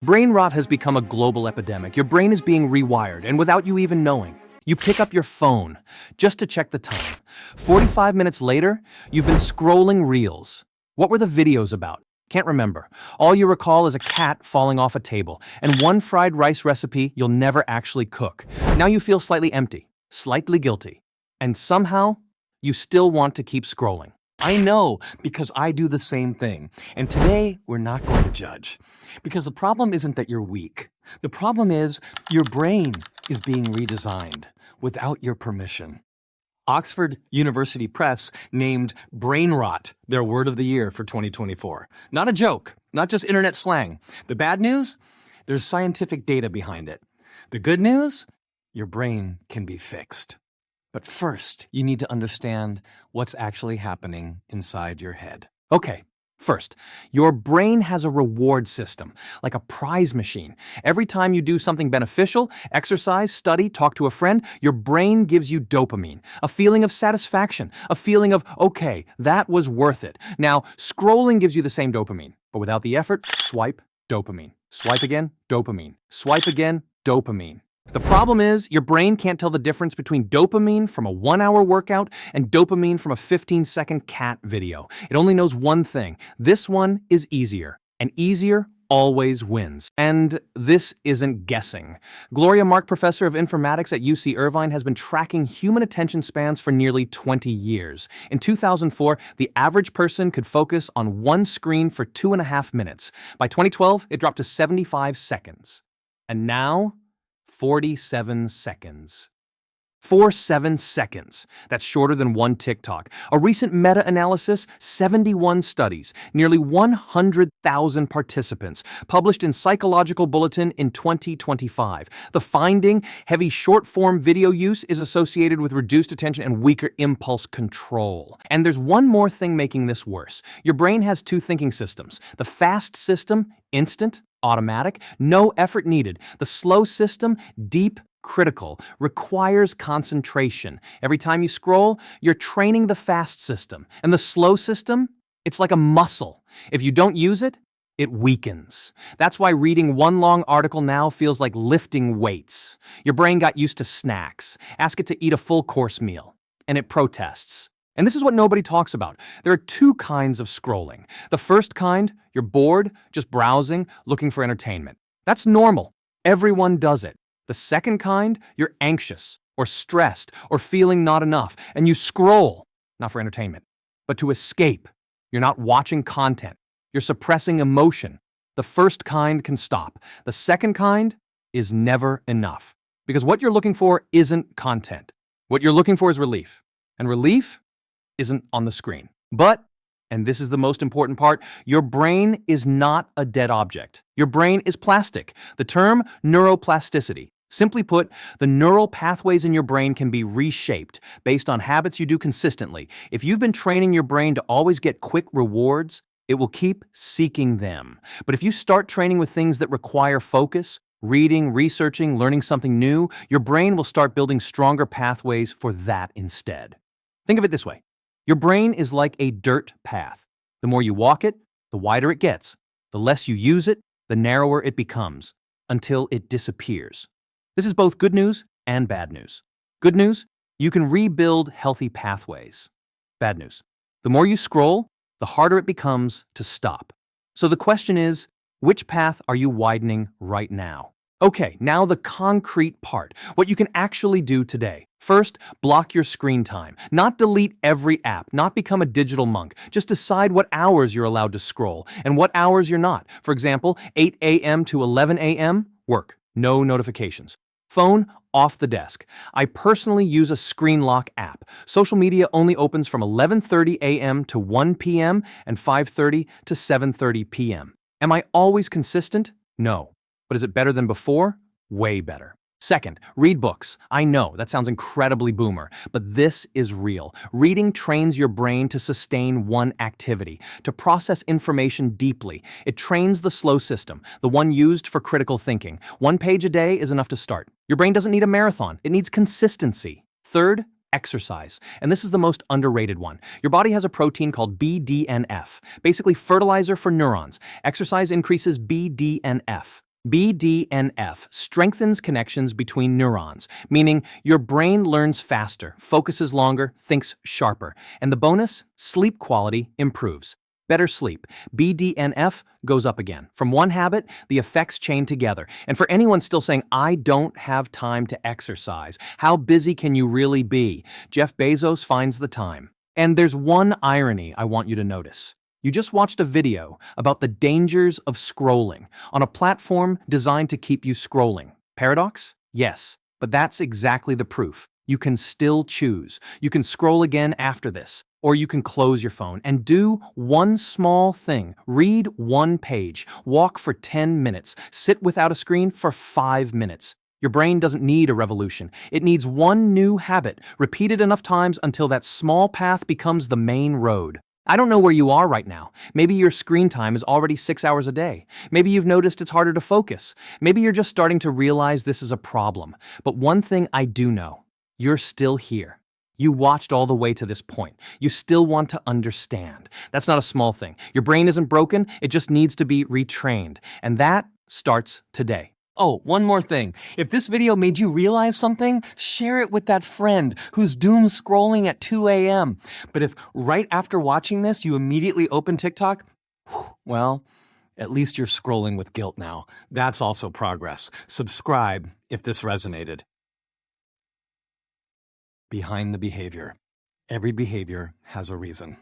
Brain rot has become a global epidemic. Your brain is being rewired, and without you even knowing. You pick up your phone just to check the time. 45 minutes later, you've been scrolling reels. What were the videos about? Can't remember. All you recall is a cat falling off a table, and one fried rice recipe you'll never actually cook. Now you feel slightly empty, slightly guilty, and somehow, you still want to keep scrolling. I know, because I do the same thing. And today, we're not going to judge. Because the problem isn't that you're weak. The problem is your brain is being redesigned without your permission. Oxford University Press named brain rot their word of the year for 2024. Not a joke, not just internet slang. The bad news? There's scientific data behind it. The good news? Your brain can be fixed. But first, you need to understand what's actually happening inside your head. Okay, first, your brain has a reward system, like a prize machine. Every time you do something beneficial, exercise, study, talk to a friend, your brain gives you dopamine, a feeling of satisfaction, a feeling of, okay, that was worth it. Now, scrolling gives you the same dopamine, but without the effort, swipe, dopamine. Swipe again, dopamine. Swipe again, dopamine. The problem is, your brain can't tell the difference between dopamine from a 1-hour workout and dopamine from a 15-second cat video. It only knows one thing. This one is easier, and easier always wins. And this isn't guessing. Gloria Mark, professor of informatics at UC Irvine, has been tracking human attention spans for nearly 20 years. In 2004, the average person could focus on one screen for 2.5 minutes. By 2012, it dropped to 75 seconds. And now, 47 seconds. 47 seconds. That's shorter than one TikTok. A recent meta-analysis, 71 studies, nearly 100,000 participants, published in Psychological Bulletin in 2025. The finding, heavy short-form video use is associated with reduced attention and weaker impulse control. And there's one more thing making this worse. Your brain has two thinking systems. The fast system, instant, automatic, no effort needed. The slow system, deep, critical, requires concentration. Every time you scroll, you're training the fast system. And the slow system, it's like a muscle. If you don't use it, it weakens. That's why reading one long article now feels like lifting weights. Your brain got used to snacks. Ask it to eat a full course meal, and it protests. And this is what nobody talks about. There are two kinds of scrolling. The first kind, you're bored, just browsing, looking for entertainment. That's normal. Everyone does it. The second kind, you're anxious, or stressed, or feeling not enough, and you scroll, not for entertainment, but to escape. You're not watching content. You're suppressing emotion. The first kind can stop. The second kind is never enough. Because what you're looking for isn't content. What you're looking for is relief. And relief isn't on the screen. But, and this is the most important part, your brain is not a dead object. Your brain is plastic. The term neuroplasticity. Simply put, the neural pathways in your brain can be reshaped based on habits you do consistently. If you've been training your brain to always get quick rewards, it will keep seeking them. But if you start training with things that require focus, reading, researching, learning something new, your brain will start building stronger pathways for that instead. Think of it this way. Your brain is like a dirt path. The more you walk it, the wider it gets. The less you use it, the narrower it becomes, until it disappears. This is both good news and bad news. Good news, you can rebuild healthy pathways. Bad news, the more you scroll, the harder it becomes to stop. So the question is, which path are you widening right now? Okay, now the concrete part, what you can actually do today. First, block your screen time. Not delete every app, not become a digital monk. Just decide what hours you're allowed to scroll and what hours you're not. For example, 8 a.m. to 11 a.m., work. No notifications. Phone off the desk. I personally use a screen lock app. Social media only opens from 11:30 a.m. to 1 p.m. and 5:30 to 7:30 p.m. Am I always consistent? No. But is it better than before? Way better. Second, read books. I know, that sounds incredibly boomer, but this is real. Reading trains your brain to sustain one activity, to process information deeply. It trains the slow system, the one used for critical thinking. 1 page a day is enough to start. Your brain doesn't need a marathon, it needs consistency. Third, exercise. And this is the most underrated one. Your body has a protein called BDNF, basically fertilizer for neurons. Exercise increases BDNF. BDNF strengthens connections between neurons, meaning your brain learns faster, focuses longer, thinks sharper. And the bonus? Sleep quality improves. Better sleep. BDNF goes up again. From one habit, the effects chain together. And for anyone still saying, I don't have time to exercise, how busy can you really be? Jeff Bezos finds the time. And there's one irony I want you to notice. You just watched a video about the dangers of scrolling on a platform designed to keep you scrolling. Paradox? Yes, but that's exactly the proof. You can still choose. You can scroll again after this, or you can close your phone and do one small thing. Read one page, walk for 10 minutes, sit without a screen for 5 minutes. Your brain doesn't need a revolution. It needs one new habit, repeated enough times until that small path becomes the main road. I don't know where you are right now. Maybe your screen time is already 6 hours a day. Maybe you've noticed it's harder to focus. Maybe you're just starting to realize this is a problem. But one thing I do know, you're still here. You watched all the way to this point. You still want to understand. That's not a small thing. Your brain isn't broken, it just needs to be retrained. And that starts today. Oh, one more thing. If this video made you realize something, share it with that friend who's doom scrolling at 2 a.m. But if right after watching this you immediately open TikTok, well, at least you're scrolling with guilt now. That's also progress. Subscribe if this resonated. Behind the behavior. Every behavior has a reason.